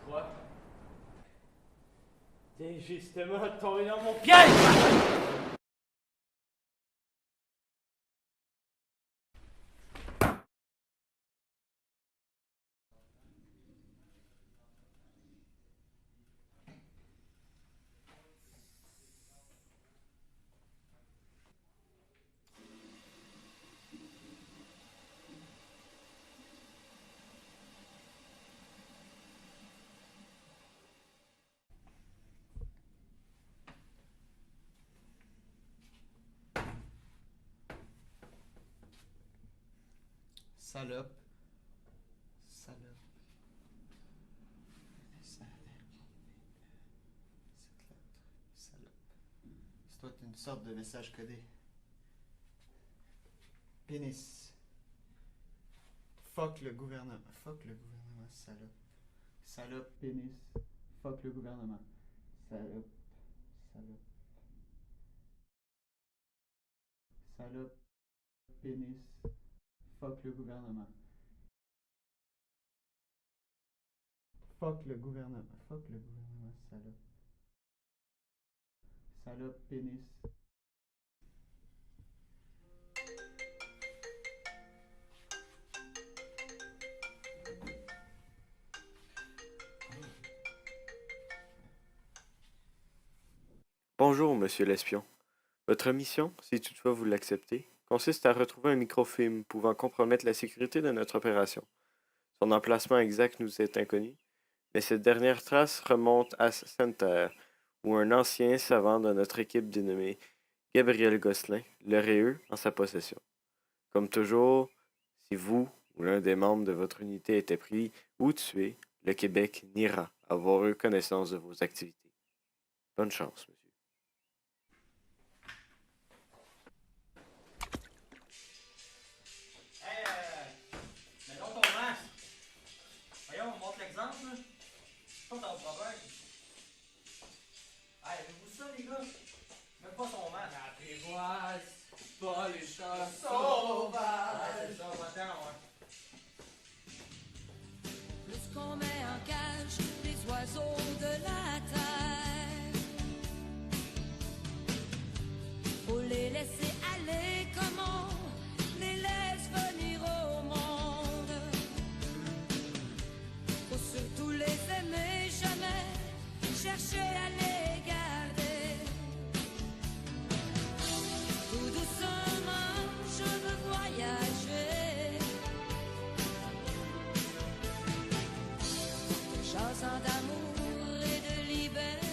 Quoi? T'es justement tombé dans mon piège! Salope. Salope. Salope. C'est toi une sorte de message codé. Pénis. Fuck le gouvernement. Fuck le gouvernement, salope. Salope, pénis. Fuck le gouvernement. Salope. Salope. Salope, pénis. Fuck le gouvernement. Fuck le gouvernement. Fuck le gouvernement, salope. Salope, pénis. Bonjour, monsieur l'espion. Votre mission, si toutefois vous l'acceptez, consiste à retrouver un microfilm pouvant compromettre la sécurité de notre opération. Son emplacement exact nous est inconnu, mais cette dernière trace remonte à Santerre, où un ancien savant de notre équipe dénommé Gabriel Gosselin l'aurait eu en sa possession. Comme toujours, si vous ou l'un des membres de votre unité était pris ou tué, le Québec niera avoir eu connaissance de vos activités. Bonne chance, monsieur. Hey, mets donc ton masque! Voyons, on montre l'exemple, là. C'est pas ton problème. Hey, avez-vous ça, les gars? Même pas son masque. Apprivoise pas les chats Ouais, sauvages. c'est ça, va-t'en, ouais. Lorsqu'on met en cage les oiseaux de la terre, faut les laisser aller comme on les laisse venir au monde. Faut surtout les aimer, jamais chercher à les garder. Tout doucement, je veux voyager. Chanson d'amour et de liberté.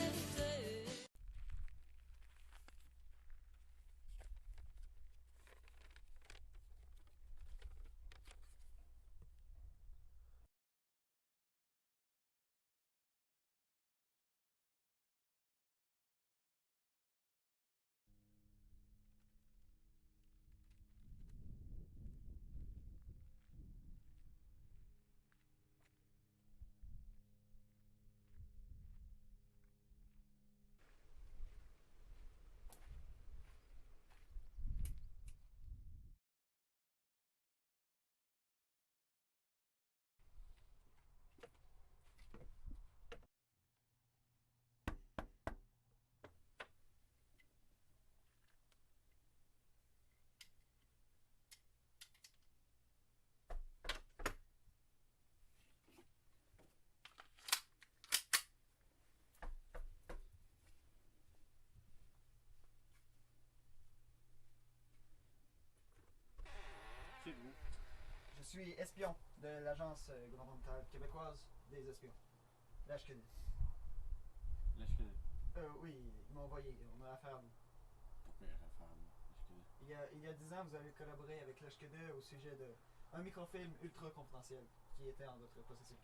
C'est vous. Je suis espion de l'agence gouvernementale québécoise des espions. L'HKD. Là, je connais. Oui, ils m'ont envoyé. On a affaire à vous. Pourquoi il y a affaire à moi? Je connais. Il y a 10 ans, vous avez collaboré avec l'HKD au sujet d'un microfilm ultra confidentiel qui était en votre possession.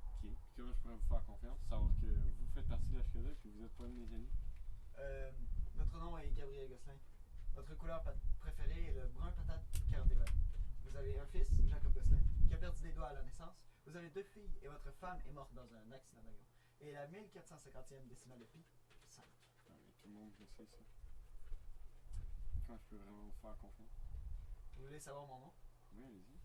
Ok. Comment je pourrais vous faire confiance? Savoir que vous faites partie de l'HKD et vous êtes pas de mes amis? Votre nom est Gabriel Gosselin. Votre couleur préférée est le brun patate cœur des verts. Vous avez un fils, Jacob Gosselin, qui a perdu des doigts à la naissance. Vous avez 2 filles et votre femme est morte dans un accident d'avion. Et la 1450e décimale de pi, 5. Ah, mais tout le monde le sait, ça. Comment je peux vraiment vous faire confiance? Vous voulez savoir mon nom? Oui, allez-y.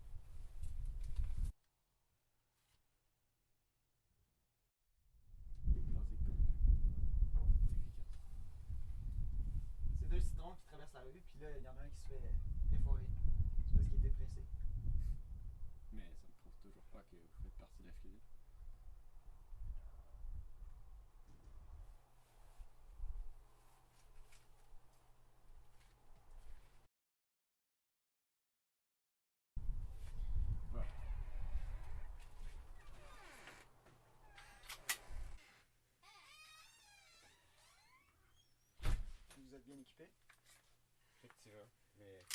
gens qui traversent la rue, puis là, il y en a un qui se fait effoirer. C'est parce qu'il était pressé. Mais ça me prouve toujours pas que vous faites partie de la FQD. Vous êtes bien équipé. Effectivement, mais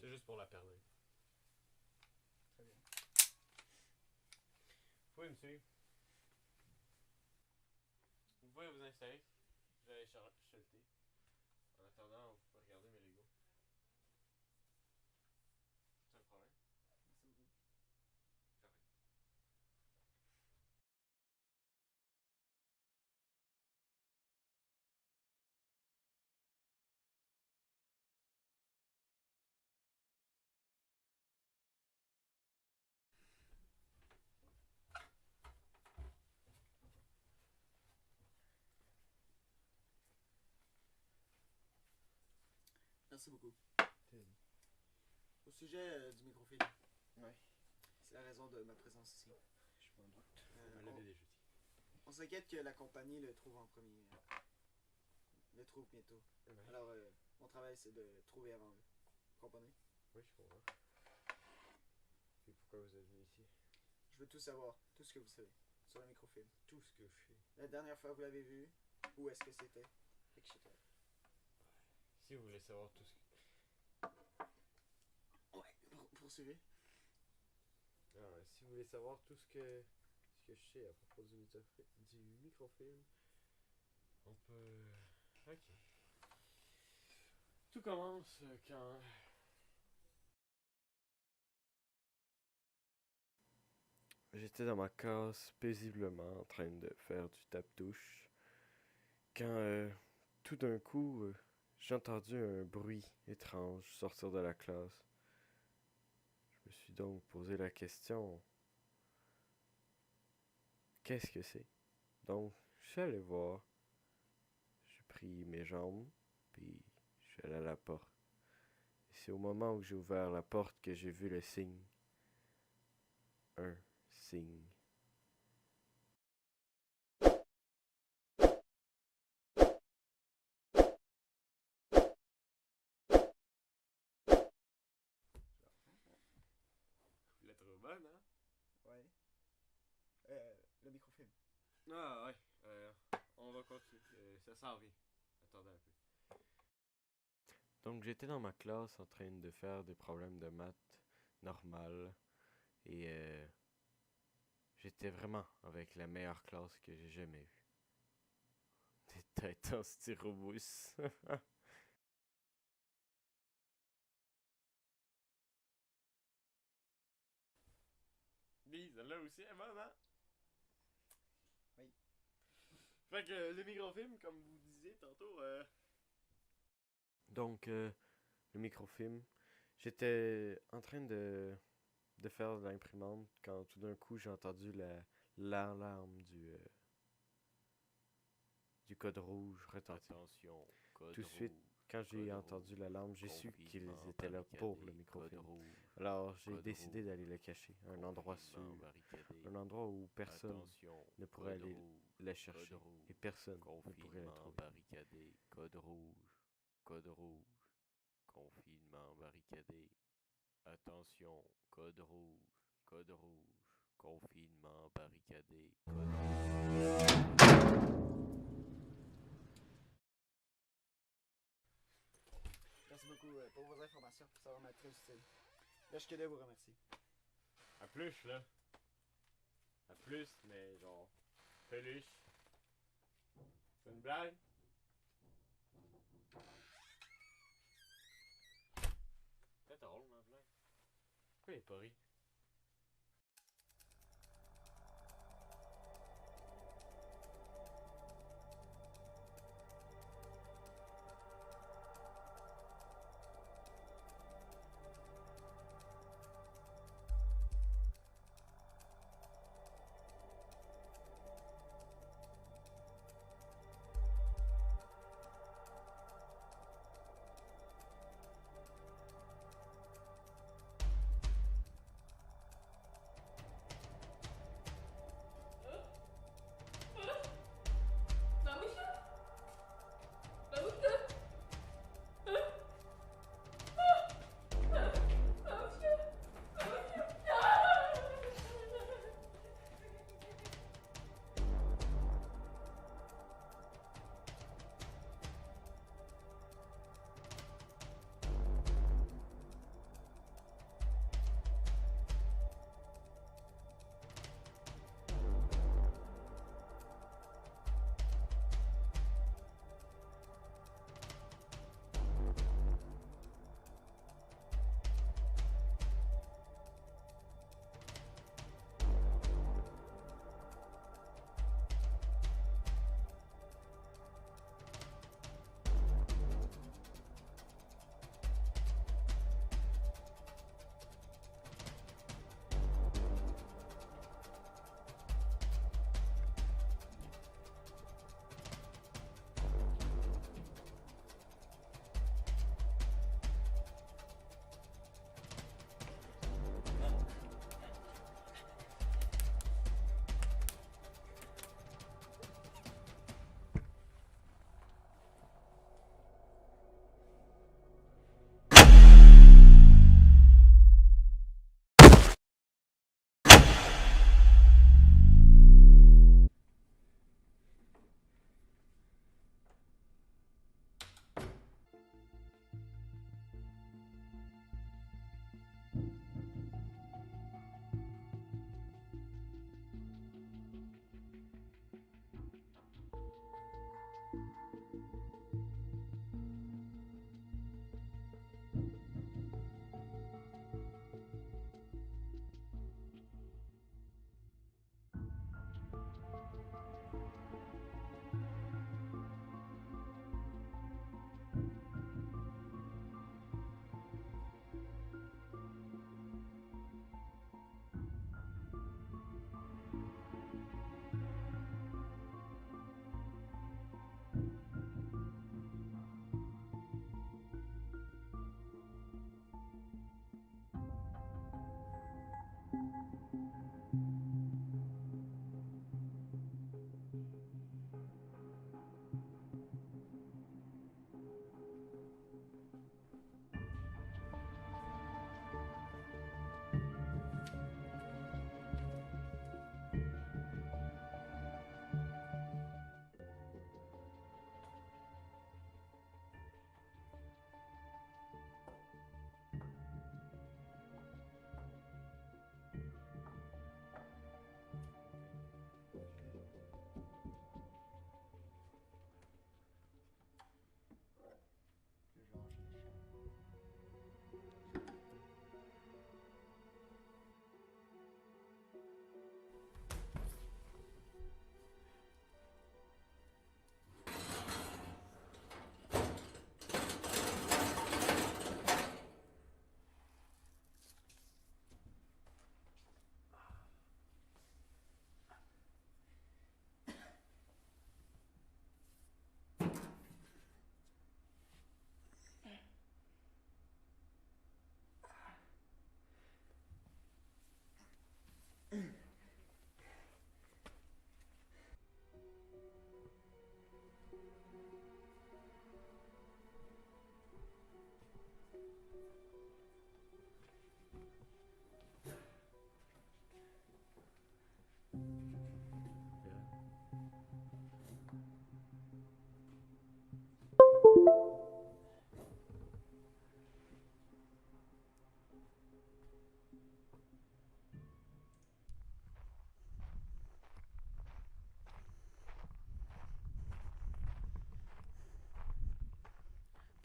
c'est juste pour la perler. Très bien. Vous pouvez me suivre. Vous pouvez vous installer. Je vais aller chelter. En attendant, vous pouvez regarder mes Legos. C'est un problème? Merci beaucoup. Correct. Merci beaucoup. Au sujet du microfilm. Ouais. C'est la raison de ma présence ici. Je m'en doute. Euh, On l'avait déjà dit. On s'inquiète que la compagnie le trouve en premier. Le trouve bientôt. Ouais. Alors, mon travail, c'est de le trouver avant eux. Vous comprenez? Oui, je comprends. Et pourquoi vous êtes venu ici? Je veux tout savoir, tout ce que vous savez, sur le microfilm. Tout ce que je fais. La dernière fois que vous l'avez vu, où est-ce que c'était? Etc. Si vous voulez savoir tout ce que... Ouais, poursuivez. Si vous voulez savoir tout ce que je sais à propos du microfilm, on peut... Ok. Tout commence quand... J'étais dans ma case paisiblement en train de faire du tape-touche quand tout d'un coup j'ai entendu un bruit étrange sortir de la classe. Je me suis donc posé la question, qu'est-ce que c'est? Donc je suis allé voir, j'ai pris mes jambes, puis je suis allé à la porte. Et c'est au moment où j'ai ouvert la porte que j'ai vu le signe. Un signe. La trop bonne, hein? Ouais. Le microfilm. Ah ouais, on va continuer. Ça s'en vient. Attendez un peu. Donc j'étais dans ma classe en train de faire des problèmes de maths normales et j'étais vraiment avec la meilleure classe que j'ai jamais eue. Des têtes en styromousse. Oui, celle-là aussi est bonne, hein? Oui. Fait que le microfilm, comme vous disiez tantôt, Donc, le microfilm, j'étais en train de faire de l'imprimante quand tout d'un coup j'ai entendu l'alarme du code rouge retentir. Attention, code Tout de suite, rouge, quand j'ai code entendu rouge, l'alarme, j'ai su qu'ils confinement étaient là pour le barricadé, microfilm. code rouge, Alors j'ai code décidé rouge, d'aller le cacher, à un endroit sûr, confinement barricadé. un endroit où personne Attention, ne pourrait code aller rouge, le chercher code rouge, et personne ne pourrait le confinement trouver. barricadé, code rouge, code rouge, confinement barricadé. Attention, code rouge, confinement barricadé, code Merci beaucoup pour vos informations. Ça va m'être très utile. Là, je tenais à vous remercier. À plus, là. À plus, mais genre, peluche. C'est une blague? C'est drôle, ma blague. Pourquoi il est pas ri?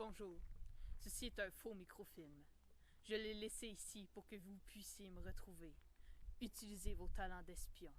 Bonjour. Ceci est un faux microfilm. Je l'ai laissé ici pour que vous puissiez me retrouver. Utilisez vos talents d'espion.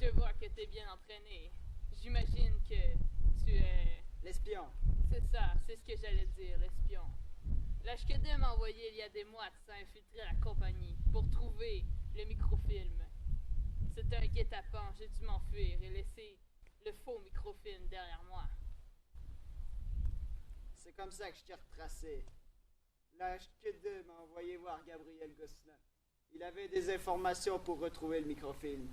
Je vois que t'es bien entraîné. J'imagine que tu es... L'espion. C'est ça, c'est ce que j'allais dire, l'espion. L'HKD m'a envoyé il y a des mois de s'infiltrer la compagnie pour trouver le microfilm. C'était un guet-apens, j'ai dû m'enfuir et laisser le faux microfilm derrière moi. C'est comme ça que je t'ai retracé. L'HQ2 m'a envoyé voir Gabriel Gosselin. Il avait des informations pour retrouver le microfilm.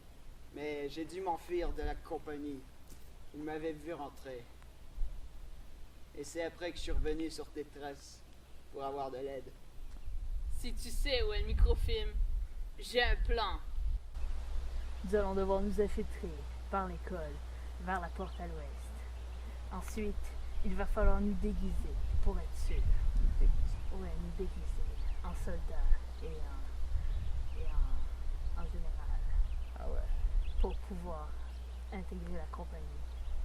Mais j'ai dû m'enfuir de la compagnie. Il m'avait vu rentrer. Et c'est après que je suis revenu sur tes traces pour avoir de l'aide. Si tu sais où est le microfilm, j'ai un plan. Nous allons devoir nous infiltrer par l'école vers la porte à l'ouest. Ensuite, il va falloir nous déguiser pour être sûr. Ouais, nous déguiser en soldats et en général. Ah ouais. Pour pouvoir intégrer la compagnie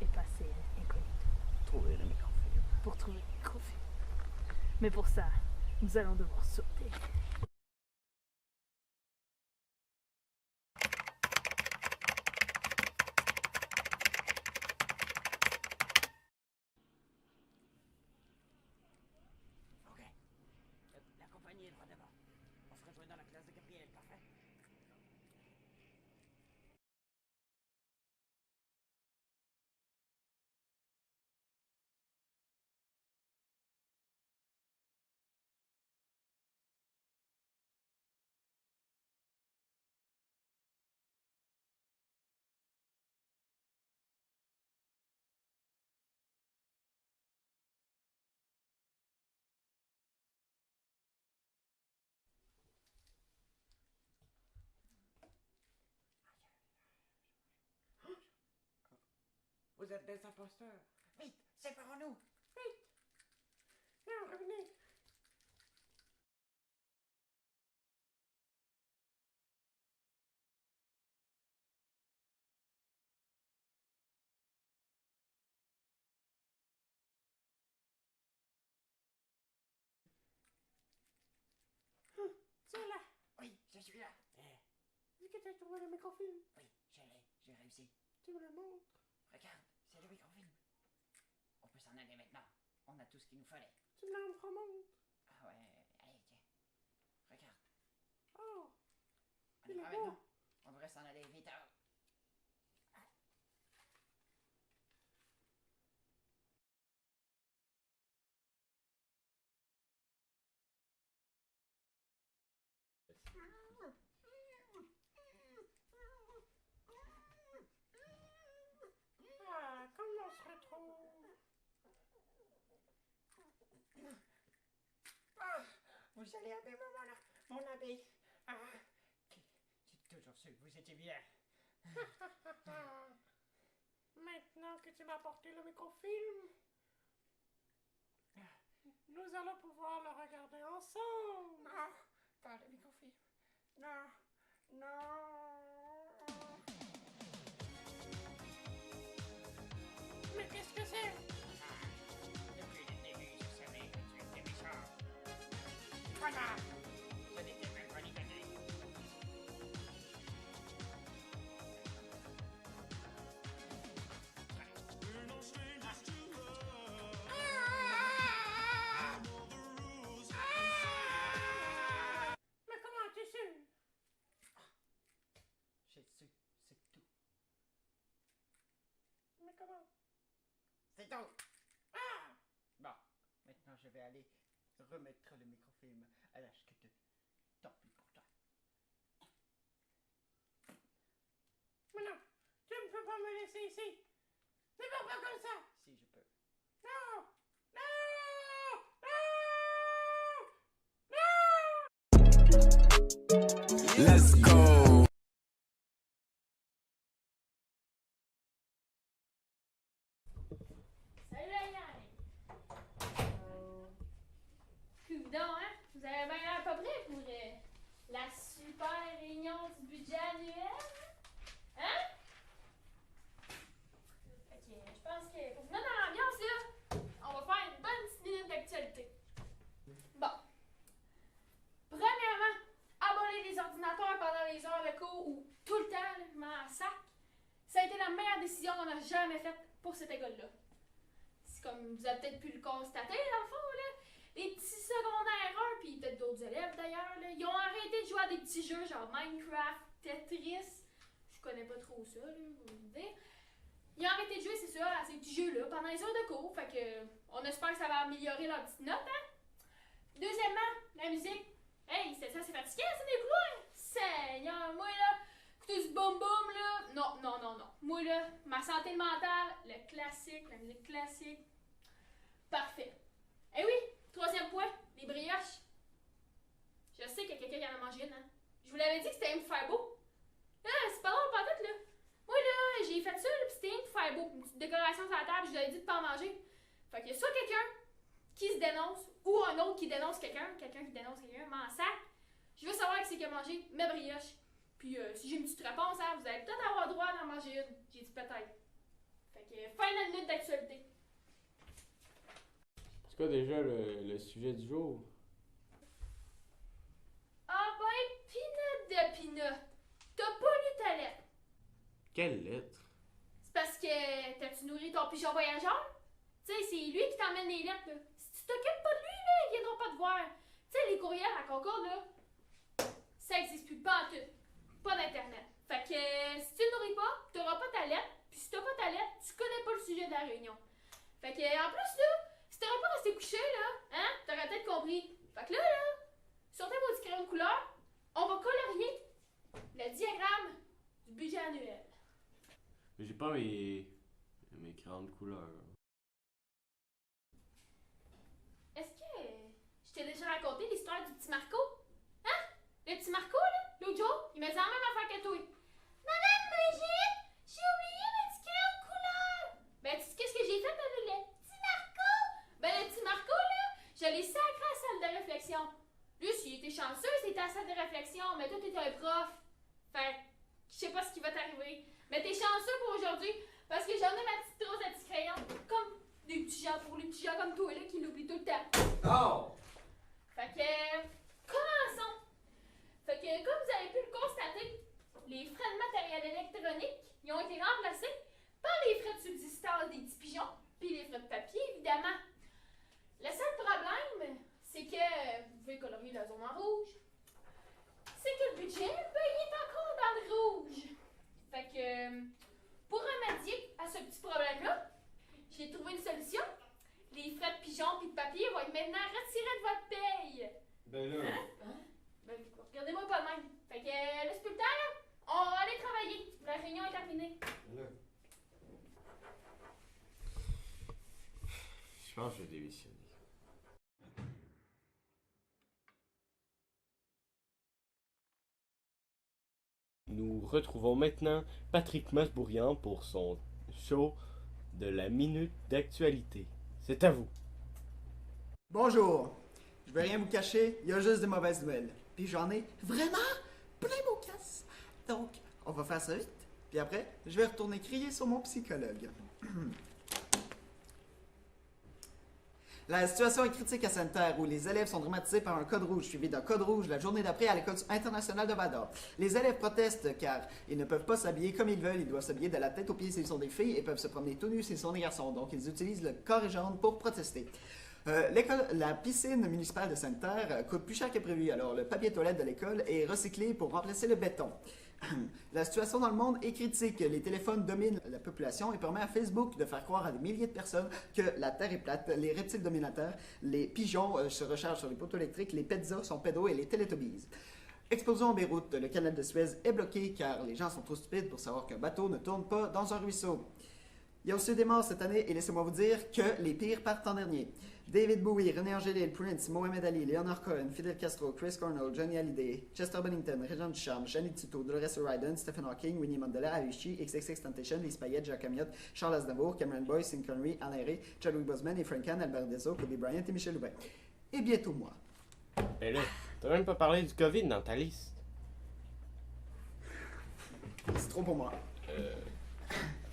et passer incognito. Trouver le microfilm. Pour trouver le microfilm. Mais pour ça, nous allons devoir sauter. Ok. La compagnie est droit devant. On se rejoint dans la classe de Gabriel, parfait? Vous êtes des imposteurs. Vite, séparons-nous. Vite. Non, revenez. Tu es là. Oui, je suis là. Est-ce que tu as trouvé le microfilm? Oui, j'ai réussi. Tu me le montres? Regarde, c'est le microfilm. On peut s'en aller maintenant. On a tout ce qu'il nous fallait. Tu me le remontes? Ah ouais, allez, tiens. Regarde. Oh, On il est est prêt beau. maintenant? On devrait s'en aller vite. Ah, comment on se retrouve? Ah, vous allez aimer mon habit. Ah, j'ai toujours su que vous étiez bien. Maintenant que tu m'as apporté le microfilm, nous allons pouvoir le regarder ensemble. Non, pas le microfilm. Non, non. Mais qu'est-ce que c'est? Depuis le début, je savais que tu étais méchant. Voilà, ce n'était même pas l'idée. Mais comment as-tu su? J'ai su, c'est tout. Mais comment? C'est tout. Ah! Bon, maintenant je vais aller remettre le microfilm à la chute. Tant pis pour toi. Mais non, tu ne peux pas me laisser ici. Ne va pas comme ça. Si je peux. Non! Non! Non! Let's go. Salut la gang! Coudonc, hein? Vous avez bien l'air pas prêt pour la super réunion du budget annuel? Hein? Ok, je pense que pour vous mettre dans l'ambiance, là, on va faire une bonne petite minute d'actualité. Bon. Premièrement, abolir les ordinateurs pendant les heures de cours ou tout le temps, là, je m'en sac. Ça a été la meilleure décision qu'on a jamais faite pour cette école-là. C'est comme vous avez peut-être pu le constater, dans le fond, là. Les petits secondaires 1, puis peut-être d'autres élèves d'ailleurs, là, ils ont arrêté de jouer à des petits jeux genre Minecraft, Tetris. Je connais pas trop ça, là, vous me dire. Ils ont arrêté de jouer, c'est ça, à ces petits jeux-là pendant les heures de cours. Fait que, on espère que ça va améliorer leur petite note, hein. Deuxièmement, la musique. Hey, c'est ça, c'est fatigué, c'est des couloirs. Seigneur, moi là, écoutez ce boom boom là. Non, non, non, non. Moi là, ma santé mentale, le classique, la musique classique. Parfait. Eh oui, troisième point, les brioches. Je sais qu'il y a quelqu'un qui en a mangé une, hein. Je vous l'avais dit que c'était un pour faire beau. Là, c'est pas drôle, pas tout, là. Moi là, j'ai fait ça, là, pis c'était un pour faire beau. Une petite décoration sur la table, je vous avais dit de pas en manger. Fait qu'il y a soit quelqu'un qui se dénonce, ou un autre qui dénonce quelqu'un qui dénonce quelqu'un, m'en sac. Je veux savoir qui c'est qui a mangé mes brioches. Puis si j'ai une petite réponse, hein, vous allez peut-être avoir droit d'en manger une. J'ai dit peut-être. Fait que fin de la minute d'actualité. C'est quoi déjà le sujet du jour? Ah ben, peanut de peanut. T'as pas lu ta lettre. Quelle lettre? C'est parce que t'as-tu nourri ton pigeon voyageur? Tu sais, c'est lui qui t'emmène les lettres, là. Si tu t'occupes pas de lui, là, ils viendront pas te voir. Tu sais, les courriels à Concorde, là, ça existe plus, pas en tout. Pas d'internet. Fait que si tu le nourris pas, t'auras pas ta lettre. Puis si t'as pas ta lettre, tu connais pas le sujet de la réunion. Fait que en plus, là, si t'aurais pas resté couché, là, hein, t'aurais peut-être compris. Fait que là, sortez vos petits crayons de couleur, on va colorier le diagramme du budget annuel. J'ai pas mes crayons de couleur. Est-ce que je t'ai déjà raconté l'histoire du petit Marco? Hein? Le petit Marco, là, l'autre jour, il me dit la même affaire que toi. Madame Brigitte, j'ai oublié mes petits crayons de couleur. Ben, tu sais qu'est-ce que j'ai fait avec le petit Marco? Ben, le petit Marco, là, je l'ai sacré à la salle de réflexion. Lui, s'il était chanceux, c'était à la salle de réflexion, mais toi, t'étais un prof. Fait que, je sais pas ce qui va t'arriver. Mais t'es chanceux pour aujourd'hui, parce que j'en ai ma petite trousse de petits crayons, comme des petits gens, pour les petits gens comme toi, là, qui l'oublient tout le temps. Oh! Fait que, commençons. Je pense que je vais démissionner. Nous retrouvons maintenant Patrick Masbourian pour son show de la minute d'actualité. C'est à vous. Bonjour. Je vais rien vous cacher, il y a juste des mauvaises nouvelles. Puis j'en ai vraiment plein mon casse. Donc, on va faire ça vite. Puis après, je vais retourner crier sur mon psychologue. La situation est critique à Sainte-Terre où les élèves sont dramatisés par un code rouge suivi d'un code rouge la journée d'après à l'école internationale de Vador. Les élèves protestent car ils ne peuvent pas s'habiller comme ils veulent, ils doivent s'habiller de la tête aux pieds s'ils sont des filles et peuvent se promener tout nus s'ils sont des garçons. Donc ils utilisent le carré jaune pour protester. La piscine municipale de Sainte-Terre coûte plus cher que prévu, alors le papier toilette de l'école est recyclé pour remplacer le béton. La situation dans le monde est critique. Les téléphones dominent la population et permettent à Facebook de faire croire à des milliers de personnes que la Terre est plate. Les reptiles dominent la Terre, les pigeons se rechargent sur les poteaux électriques, les pizzas sont pédos et les Teletubbies. Explosion en Beyrouth, le canal de Suez est bloqué car les gens sont trop stupides pour savoir qu'un bateau ne tourne pas dans un ruisseau. Il y a aussi des morts cette année et laissez-moi vous dire que les pires partent en dernier. David Bowie, René Angélil, Prince, Mohamed Ali, Leonard Cohen, Fidel Castro, Chris Cornell, Johnny Hallyday, Chester Bennington, Régent Ducharme, Jeannie Tito, Dolores O'Riordan, Stephen Hawking, Winnie Mandela, Avicii, XXXTentacion, Lise Payette, Jacques Amiot, Charles Aznavour, Cameron Boyce, Sean Connery, Alain Ray, Chadwick Boseman, Efrain Khan, Albert Deso, Kobe Bryant et Michel Loubin. Et bientôt moi. Mais là, t'as même pas parlé du COVID dans ta liste. C'est trop pour moi.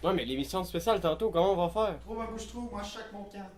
Ouais, mais l'émission spéciale tantôt, comment on va faire? Trop ma bouche trop, moi je chaque mon camp.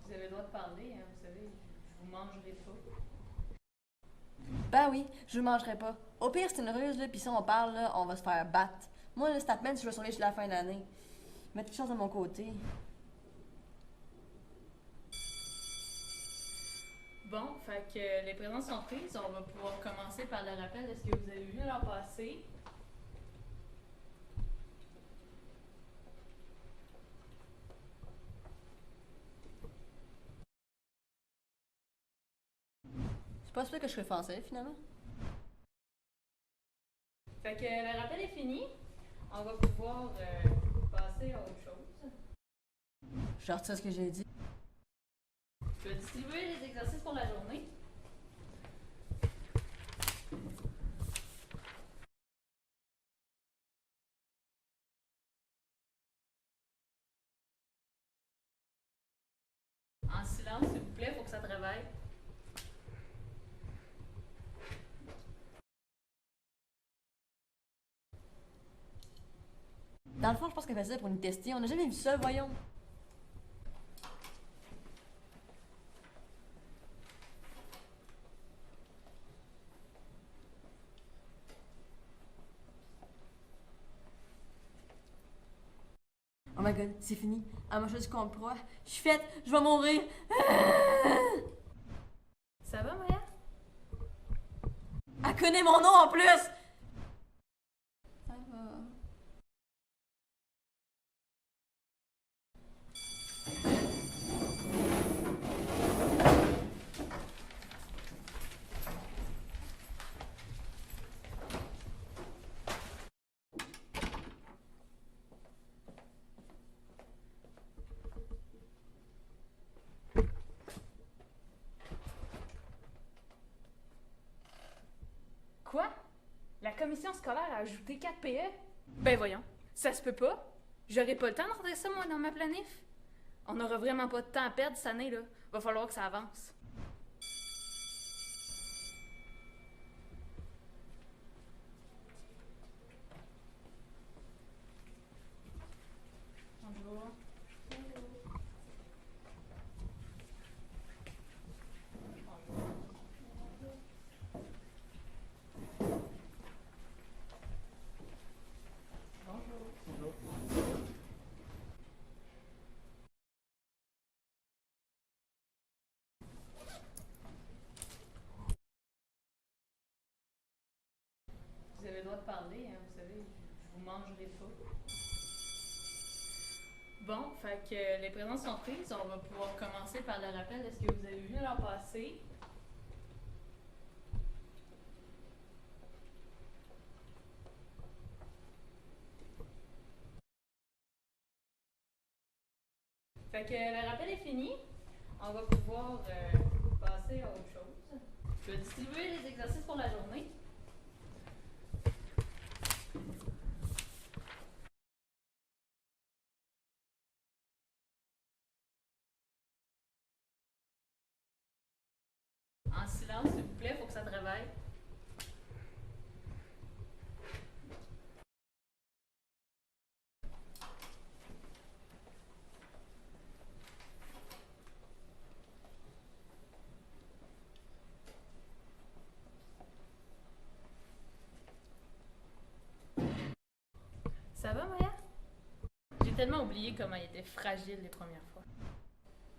Vous avez le droit de parler, hein, vous savez, je vous mangerai pas. Ben oui, je ne mangerai pas. Au pire, c'est une ruse, là, pis si on parle, là, on va se faire battre. Moi, là, Statman, je vais survivre jusqu'à la fin de l'année. Mettre quelque chose de mon côté. Bon, fait que les présences sont prises. On va pouvoir commencer par le rappel de ce que vous avez vu l'an passé. C'est pas sûr que je serais français, finalement. Fait que le rappel est fini. On va pouvoir passer à autre chose. Je retire ce que j'ai dit. Je vais distribuer les exercices pour la journée. En silence, s'il vous plaît, faut que ça travaille. Dans le fond, je pense qu'elle fait ça pour nous tester. On n'a jamais vu ça, voyons. Oh my god, c'est fini. Elle m'a choisi contre proie. Je suis faite, je vais mourir. Ça va, Maya? Elle connaît mon nom en plus! Ça va. Quoi? La commission scolaire a ajouté 4 PE? Ben voyons, ça se peut pas. J'aurai pas le temps d'entrer ça, moi, dans ma planif. On n'aura vraiment pas de temps à perdre cette année, là. Va falloir que ça avance. Bonjour. Vous avez le droit de parler, hein, vous savez, je vous mangerai pas. Bon, fait que les présences sont prises. On va pouvoir commencer par le rappel de ce que vous avez vu l'an passé. Fait que le rappel est fini. On va pouvoir passer à autre chose. Je vais distribuer les exercices pour la journée. En silence, s'il vous plaît, faut que ça travaille. Ça va, Maya? J'ai tellement oublié comment il était fragile les premières fois.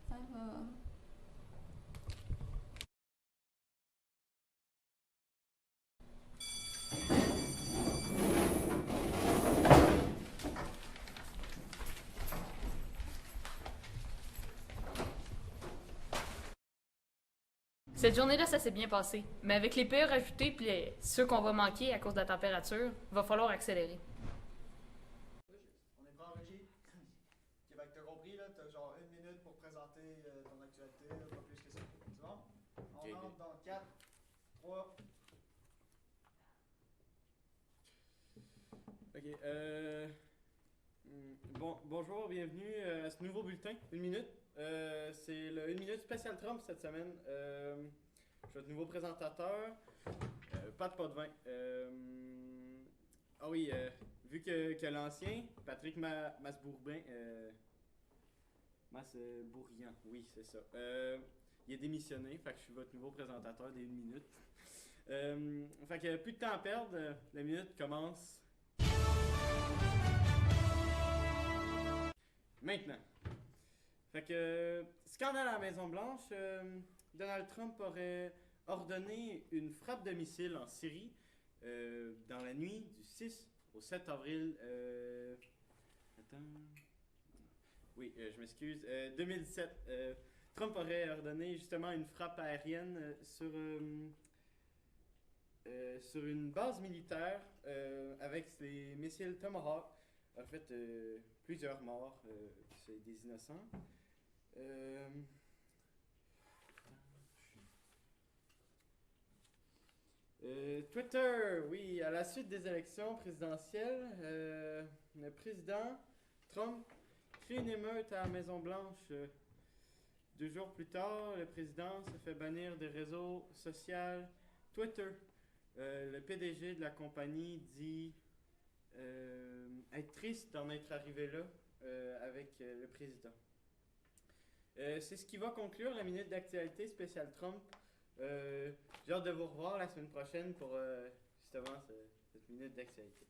Ça va. Cette journée-là, ça s'est bien passé. Mais avec les PE rajoutés puis ceux qu'on va manquer à cause de la température, va falloir accélérer. On est prêt en régie? Ok, fait que t'as compris, là, t'as genre 1 minute pour présenter ton actualité, là, pas plus que ça. C'est bon? On rentre dans 4, 3. Ok, bonjour, bienvenue à ce nouveau bulletin, 1 minute. C'est le 1 minute spécial Trump cette semaine. Je suis votre nouveau présentateur. Pas de vin. Ah oui, vu que l'ancien, Patrick Masbourbian, Masbourian, oui, c'est ça. Il est démissionné, fait que je suis votre nouveau présentateur des 1 minute. Fait que plus de temps à perdre, la minute commence maintenant. Fait que, scandale à la Maison-Blanche, Donald Trump aurait ordonné une frappe de missile en Syrie dans la nuit du 6 au 7 avril. Oui, je m'excuse. 2017. Trump aurait ordonné justement une frappe aérienne sur une base militaire avec ses missiles Tomahawk. En fait, plusieurs morts, c'est des innocents. Twitter, oui, à la suite des élections présidentielles, le président Trump crée une émeute à la Maison-Blanche. 2 jours plus tard, le président se fait bannir des réseaux sociaux Twitter. Le PDG de la compagnie dit être triste d'en être arrivé là avec le président. C'est ce qui va conclure la minute d'actualité spéciale Trump. J'ai hâte de vous revoir la semaine prochaine pour justement cette minute d'actualité.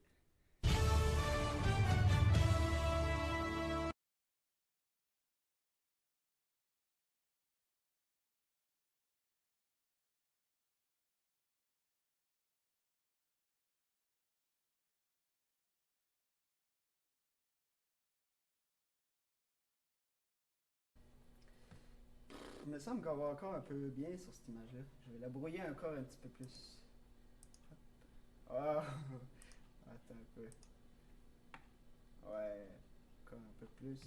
Il me semble qu'on va encore un peu bien sur cette image-là. Je vais la brouiller encore un petit peu plus. Ah! Attends un peu. Ouais. Encore un peu plus.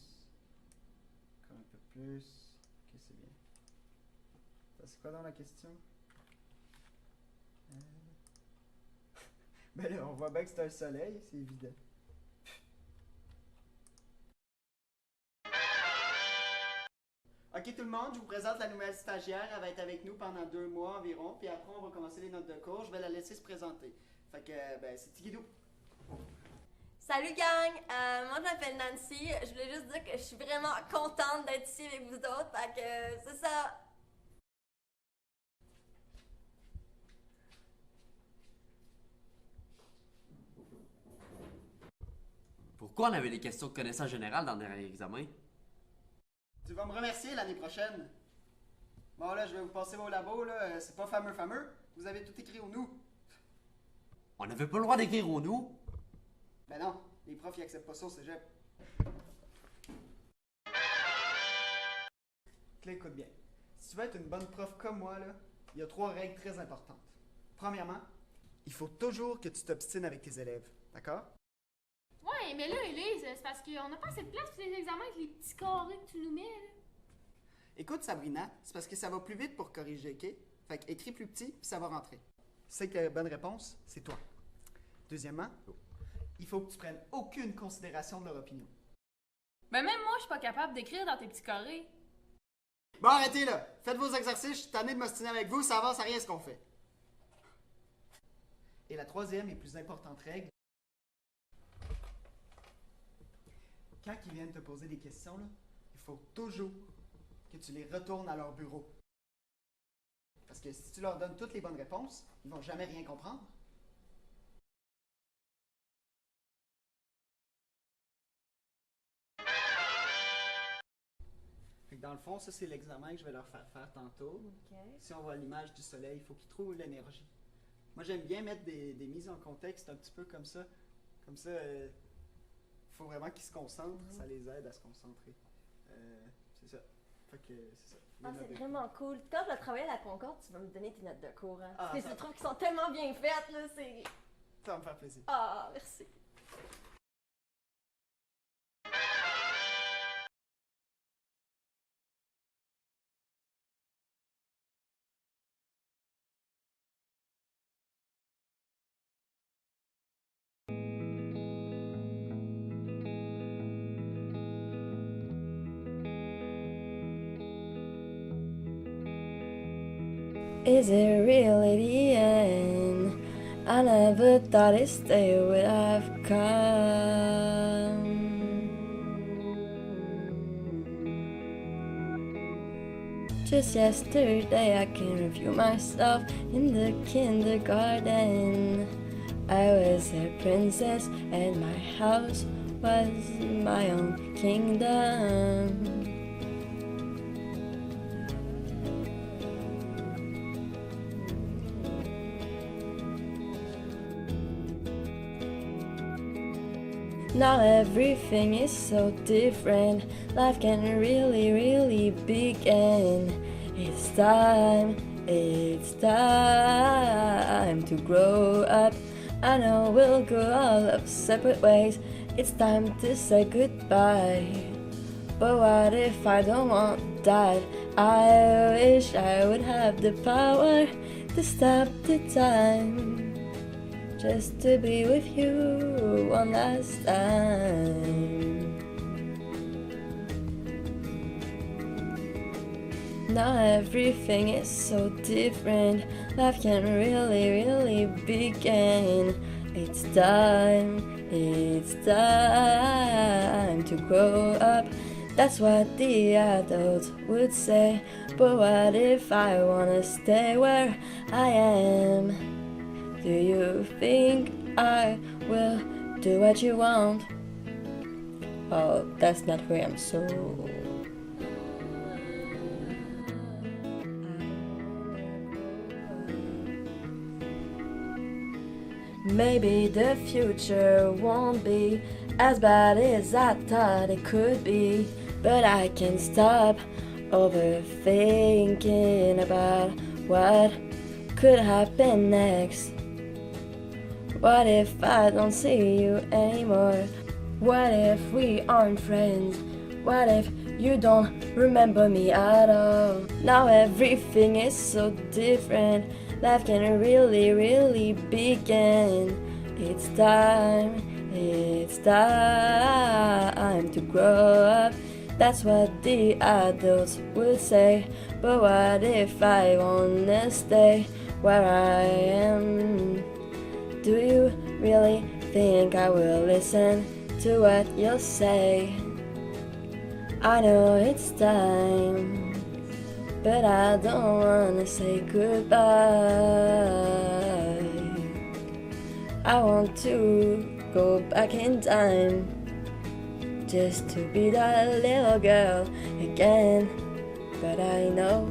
Encore un peu plus. Ok, c'est bien. C'est quoi dans la question? Ben là, on voit bien que c'est un soleil, c'est évident. Ok tout le monde, je vous présente la nouvelle stagiaire. Elle va être avec nous pendant 2 mois environ. Puis après, on va commencer les notes de cours. Je vais la laisser se présenter. Fait que, ben, c'est Tigidou. Salut gang, moi je m'appelle Nancy. Je voulais juste dire que je suis vraiment contente d'être ici avec vous autres. Fait que c'est ça. Pourquoi on avait des questions de connaissance générale dans le dernier examen? Tu vas me remercier l'année prochaine. Bon là, je vais vous passer vos labos, là. C'est pas fameux. Vous avez tout écrit au nous. On n'avait pas le droit d'écrire au nous. Ben non, les profs ils acceptent pas ça au cégep. Clé, écoute bien. Si tu veux être une bonne prof comme moi, là, il y a 3 règles très importantes. Premièrement, il faut toujours que tu t'obstines avec tes élèves. D'accord? Ouais, mais là, Élise, c'est parce qu'on n'a pas assez de place pour les examens avec les petits carrés que tu nous mets, là. Écoute, Sabrina, c'est parce que ça va plus vite pour corriger, OK? Fait qu'écris plus petit, puis ça va rentrer. C'est que la bonne réponse, c'est toi. Deuxièmement, il faut que tu prennes aucune considération de leur opinion. Ben même moi, je suis pas capable d'écrire dans tes petits carrés. Bon, arrêtez là! Faites vos exercices, je suis tanné de m'ostiner avec vous, ça avance à rien ce qu'on fait. Et la 3e et plus importante règle, quand ils viennent te poser des questions, là, il faut toujours que tu les retournes à leur bureau. Parce que si tu leur donnes toutes les bonnes réponses, ils vont jamais rien comprendre. Fait que dans le fond, ça c'est l'examen que je vais leur faire tantôt. Okay. Si on voit l'image du soleil, il faut qu'ils trouvent l'énergie. Moi j'aime bien mettre des mises en contexte un petit peu comme ça. Comme ça, faut vraiment qu'ils se concentrent, ça les aide à se concentrer. C'est ça. Fait que c'est ça. Ah, c'est vraiment cool. Quand je vais travailler à la Concorde, tu vas me donner tes notes de cours. Hein? Ah, Parce que je trouve qu'ils sont tellement bien faites, là, c'est... Ça va me faire plaisir. Ah, merci. Is it really the end? I never thought this day would have come. Just yesterday I can review myself in the kindergarten. I was a princess and my house was my own kingdom. Now everything is so different. Life can really begin. It's time to grow up. I know we'll go all of separate ways. It's time to say goodbye. But what if I don't want that? I wish I would have the power to stop the time. Just to be with you one last time. Now everything is so different. Life can really begin. It's time to grow up. That's what the adults would say. But what if I wanna stay where I am? Do you think I will do what you want? Oh, that's not who I am, so... Maybe the future won't be as bad as I thought it could be, but I can't stop overthinking about what could happen next. What if I don't see you anymore? What if we aren't friends? What if you don't remember me at all? Now everything is so different. Life can really begin. It's time to grow up. That's what the adults would say. But what if I wanna stay where I am? Do you really think I will listen to what you'll say? I know it's time, but I don't wanna say goodbye. I want to go back in time, just to be that little girl again. But I know